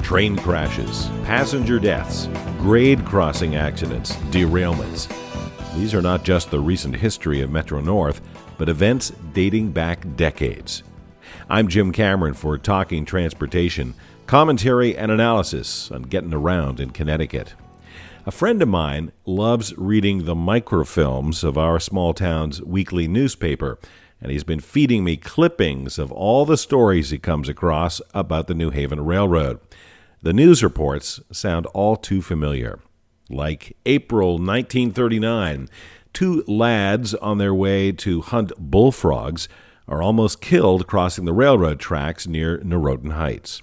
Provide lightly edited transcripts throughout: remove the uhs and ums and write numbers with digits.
Train crashes, passenger deaths, grade crossing accidents, derailments. These are not just the recent history of Metro North, but events dating back decades. I'm Jim Cameron for Talking Transportation, commentary and analysis on getting around in Connecticut. A friend of mine loves reading the microfilms of our small town's weekly newspaper, and he's been feeding me clippings of all the stories he comes across about the New Haven Railroad. The news reports sound all too familiar. Like April 1939, two lads on their way to hunt bullfrogs are almost killed crossing the railroad tracks near Norotan Heights.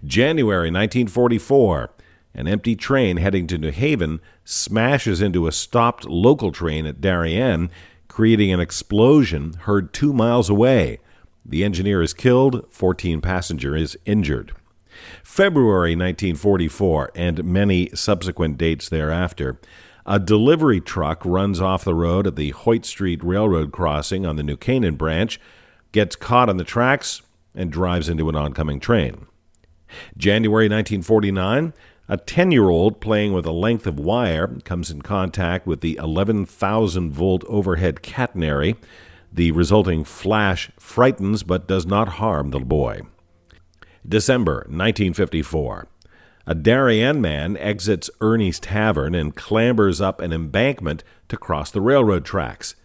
January 1944, an empty train heading to New Haven smashes into a stopped local train at Darien, creating an explosion heard 2 miles away. The engineer is killed, 14 passengers injured. February 1944, and many subsequent dates thereafter, a delivery truck runs off the road at the Hoyt Street Railroad crossing on the New Canaan branch, gets caught on the tracks, and drives into an oncoming train. January 1949, a 10-year-old playing with a length of wire comes in contact with the 11,000-volt overhead catenary. The resulting flash frightens but does not harm the boy. December 1954. A Darien man exits Ernie's Tavern and clambers up an embankment to cross the railroad tracks.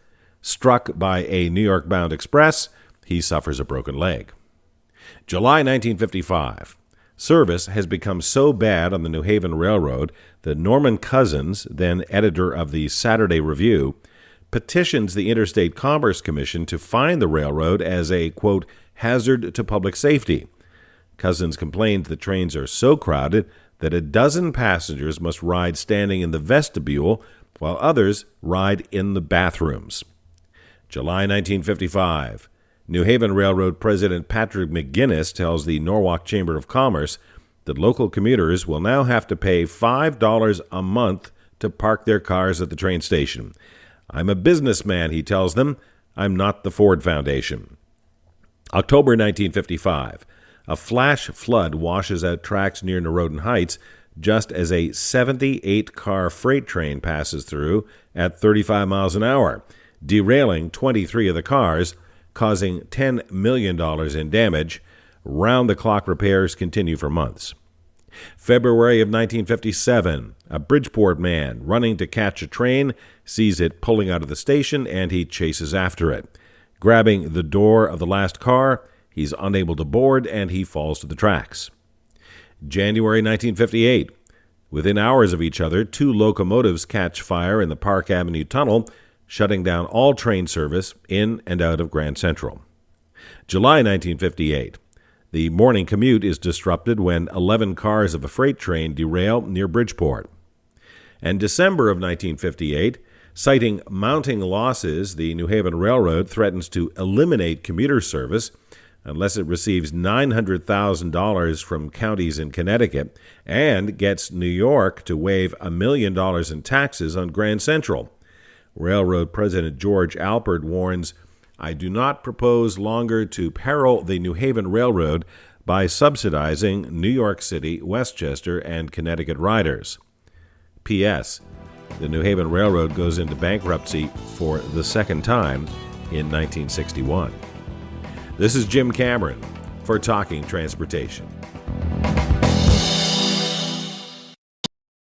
Struck by a New York-bound express, he suffers a broken leg. July 1955. Service has become so bad on the New Haven Railroad that Norman Cousins, then editor of the Saturday Review, petitions the Interstate Commerce Commission to fine the railroad as a, quote, hazard to public safety. Cousins complains the trains are so crowded that a dozen passengers must ride standing in the vestibule while others ride in the bathrooms. July 1955. New Haven Railroad President Patrick McGinnis tells the Norwalk Chamber of Commerce that local commuters will now have to pay $5 a month to park their cars at the train station. I'm a businessman, he tells them. I'm not the Ford Foundation. October 1955. A flash flood washes out tracks near Norotan Heights just as a 78-car freight train passes through at 35 miles an hour, derailing 23 of the cars, causing $10 million in damage. Round-the-clock repairs continue for months. February of 1957, a Bridgeport man running to catch a train sees it pulling out of the station and he chases after it. Grabbing the door of the last car, he's unable to board and he falls to the tracks. January 1958. Within hours of each other, two locomotives catch fire in the Park Avenue Tunnel, shutting down all train service in and out of Grand Central. July 1958. The morning commute is disrupted when 11 cars of a freight train derail near Bridgeport. And December of 1958, citing mounting losses, the New Haven Railroad threatens to eliminate commuter service unless it receives $900,000 from counties in Connecticut and gets New York to waive $1 million in taxes on Grand Central. Railroad President George Alpert warns, I do not propose longer to peril the New Haven Railroad by subsidizing New York City, Westchester, and Connecticut riders. P.S. The New Haven Railroad goes into bankruptcy for the second time in 1961. This is Jim Cameron for Talking Transportation.